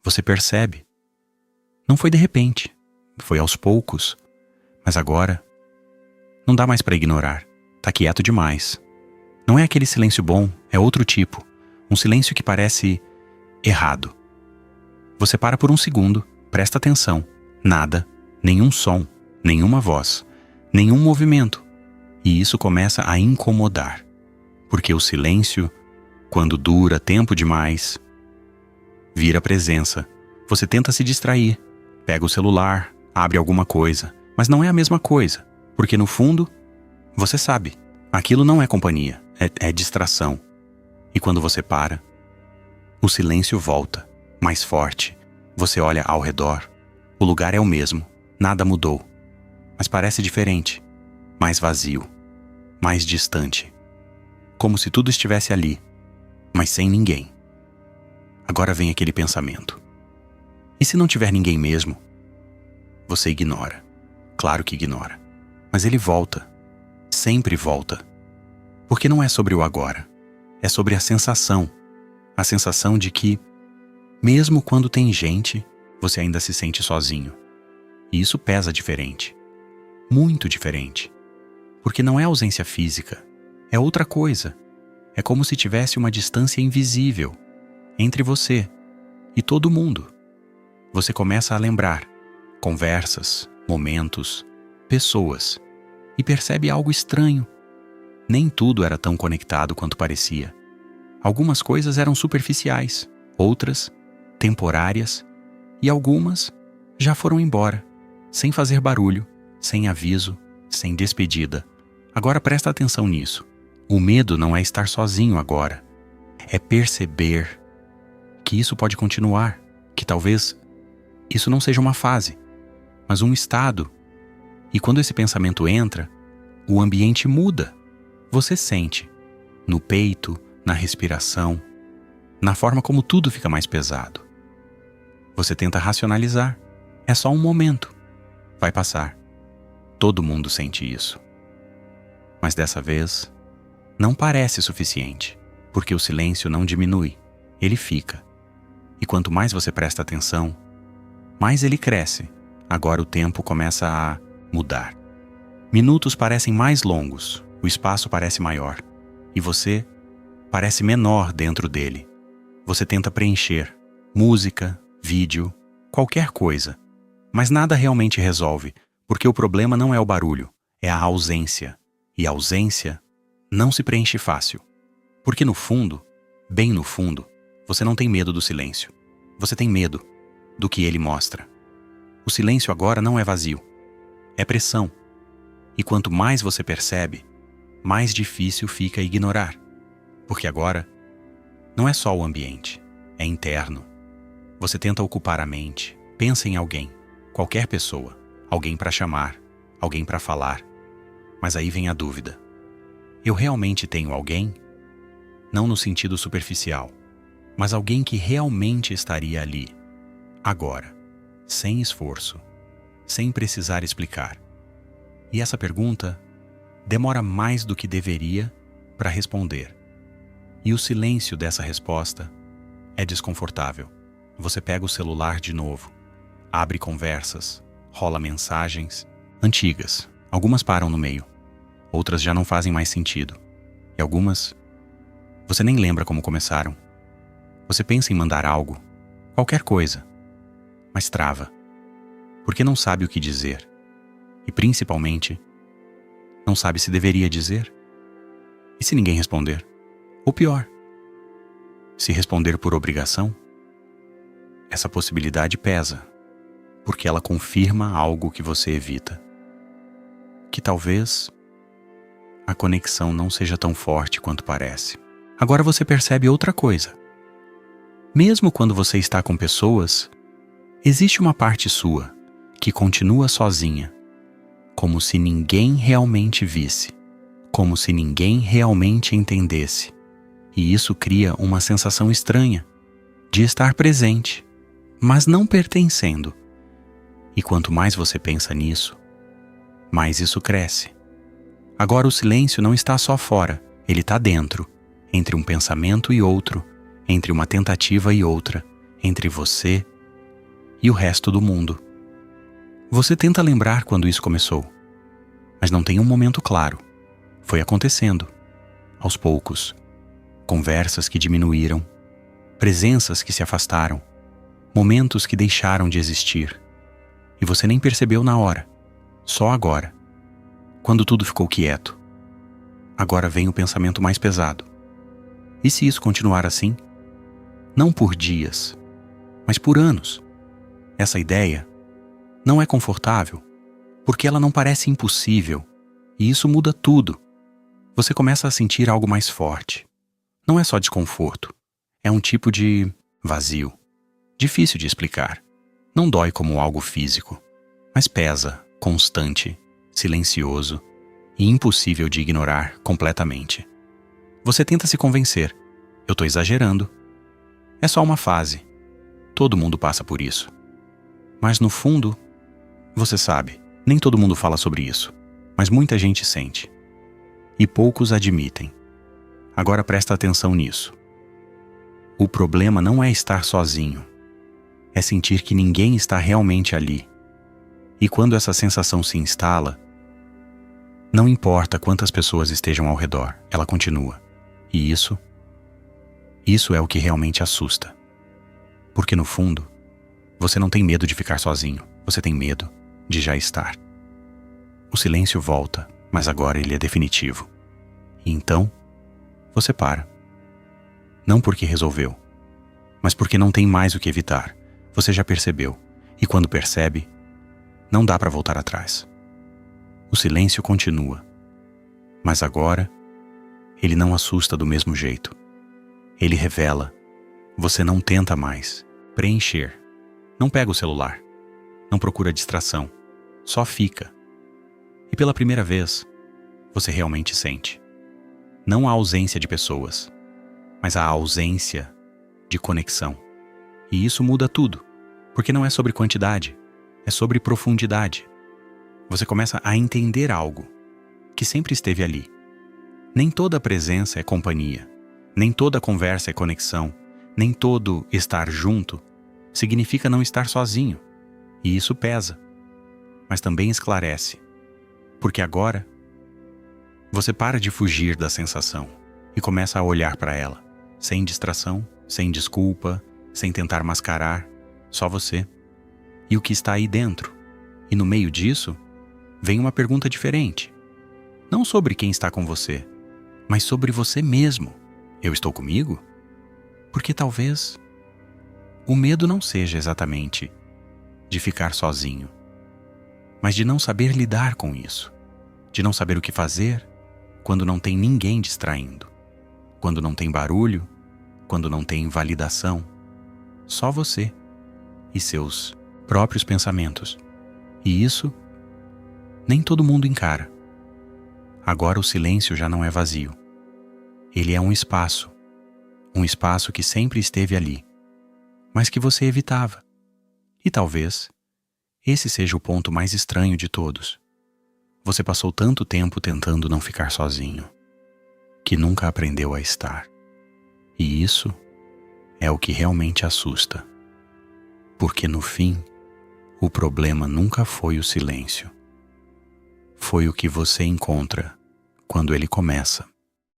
Você percebe. Não foi de repente, foi aos poucos, mas agora não dá mais para ignorar. Tá quieto demais. Não é aquele silêncio bom, é outro tipo. Um silêncio que parece errado. Você para por um segundo, presta atenção. Nada, nenhum som, nenhuma voz, nenhum movimento. E isso começa a incomodar. Porque o silêncio, quando dura tempo demais, vira presença. Você tenta se distrair, pega o celular, abre alguma coisa, mas não é a mesma coisa, porque no fundo, você sabe, aquilo não é companhia, é distração. E quando você para, o silêncio volta, mais forte. Você olha ao redor, o lugar é o mesmo, nada mudou, mas parece diferente, mais vazio, mais distante. Como se tudo estivesse ali, mas sem ninguém. Agora vem aquele pensamento. E se não tiver ninguém mesmo? Você ignora. Claro que ignora. Mas ele volta. Sempre volta. Porque não é sobre o agora. É sobre a sensação. A sensação de que, mesmo quando tem gente, você ainda se sente sozinho. E isso pesa diferente. Muito diferente. Porque não é ausência física. É outra coisa. É como se tivesse uma distância invisível entre você e todo mundo. Você começa a lembrar conversas, momentos, pessoas e percebe algo estranho. Nem tudo era tão conectado quanto parecia. Algumas coisas eram superficiais, outras temporárias e algumas já foram embora, sem fazer barulho, sem aviso, sem despedida. Agora presta atenção nisso. O medo não é estar sozinho agora. É perceber que isso pode continuar, que talvez isso não seja uma fase, mas um estado. E quando esse pensamento entra, o ambiente muda. Você sente, no peito, na respiração, na forma como tudo fica mais pesado. Você tenta racionalizar. É só um momento. Vai passar. Todo mundo sente isso. Mas dessa vez, não parece suficiente, porque o silêncio não diminui, ele fica. E quanto mais você presta atenção, mais ele cresce. Agora o tempo começa a mudar. Minutos parecem mais longos, o espaço parece maior, e você parece menor dentro dele. Você tenta preencher, música, vídeo, qualquer coisa, mas nada realmente resolve, porque o problema não é o barulho, é a ausência. E a ausência não se preenche fácil. Porque no fundo, bem no fundo, você não tem medo do silêncio. Você tem medo do que ele mostra. O silêncio agora não é vazio. É pressão. E quanto mais você percebe, mais difícil fica ignorar. Porque agora, não é só o ambiente, é interno. Você tenta ocupar a mente, pensa em alguém, qualquer pessoa, alguém para chamar, alguém para falar. Mas aí vem a dúvida. Eu realmente tenho alguém? Não no sentido superficial, mas alguém que realmente estaria ali, agora, sem esforço, sem precisar explicar. E essa pergunta demora mais do que deveria para responder. E o silêncio dessa resposta é desconfortável. Você pega o celular de novo, abre conversas, rola mensagens antigas. Algumas param no meio, outras já não fazem mais sentido. E algumas, você nem lembra como começaram. Você pensa em mandar algo, qualquer coisa, mas trava, porque não sabe o que dizer. E principalmente, não sabe se deveria dizer. E se ninguém responder? Ou pior, se responder por obrigação? Essa possibilidade pesa, porque ela confirma algo que você evita. Que talvez a conexão não seja tão forte quanto parece. Agora você percebe outra coisa. Mesmo quando você está com pessoas, existe uma parte sua que continua sozinha, como se ninguém realmente visse, como se ninguém realmente entendesse. E isso cria uma sensação estranha de estar presente, mas não pertencendo. E quanto mais você pensa nisso, mais isso cresce. Agora o silêncio não está só fora, ele está dentro, entre um pensamento e outro, entre uma tentativa e outra, entre você e o resto do mundo. Você tenta lembrar quando isso começou, mas não tem um momento claro. Foi acontecendo, aos poucos. Conversas que diminuíram, presenças que se afastaram, momentos que deixaram de existir. E você nem percebeu na hora, só agora, quando tudo ficou quieto. Agora vem o pensamento mais pesado. E se isso continuar assim? Não por dias, mas por anos. Essa ideia não é confortável, porque ela não parece impossível, e isso muda tudo. Você começa a sentir algo mais forte. Não é só desconforto, é um tipo de vazio. Difícil de explicar. Não dói como algo físico, mas pesa, constante, silencioso e impossível de ignorar completamente. Você tenta se convencer. Eu estou exagerando. É só uma fase. Todo mundo passa por isso. Mas no fundo, você sabe, nem todo mundo fala sobre isso, mas muita gente sente. E poucos admitem. Agora presta atenção nisso. O problema não é estar sozinho. É sentir que ninguém está realmente ali. E quando essa sensação se instala, não importa quantas pessoas estejam ao redor, ela continua. E isso é o que realmente assusta. Porque no fundo, você não tem medo de ficar sozinho, você tem medo de já estar. O silêncio volta, mas agora ele é definitivo. E então, você para. Não porque resolveu, mas porque não tem mais o que evitar. Você já percebeu, e quando percebe, não dá para voltar atrás. O silêncio continua, mas agora, ele não assusta do mesmo jeito. Ele revela. Você não tenta mais preencher. Não pega o celular. Não procura distração. Só fica. E pela primeira vez, você realmente sente. Não a ausência de pessoas, mas a ausência de conexão. E isso muda tudo, porque não é sobre quantidade, é sobre profundidade. Você começa a entender algo que sempre esteve ali. Nem toda presença é companhia, nem toda conversa é conexão, nem todo estar junto significa não estar sozinho. E isso pesa, mas também esclarece, porque agora você para de fugir da sensação e começa a olhar para ela, sem distração, sem desculpa, sem tentar mascarar, só você e o que está aí dentro. E no meio disso, vem uma pergunta diferente. Não sobre quem está com você, mas sobre você mesmo. Eu estou comigo? Porque talvez o medo não seja exatamente de ficar sozinho, mas de não saber lidar com isso, de não saber o que fazer quando não tem ninguém distraindo, quando não tem barulho, quando não tem validação, só você e seus próprios pensamentos. E isso nem todo mundo encara. Agora o silêncio já não é vazio. Ele é um espaço que sempre esteve ali, mas que você evitava. E talvez esse seja o ponto mais estranho de todos. Você passou tanto tempo tentando não ficar sozinho, que nunca aprendeu a estar. E isso é o que realmente assusta. Porque no fim, o problema nunca foi o silêncio. Foi o que você encontra quando ele começa.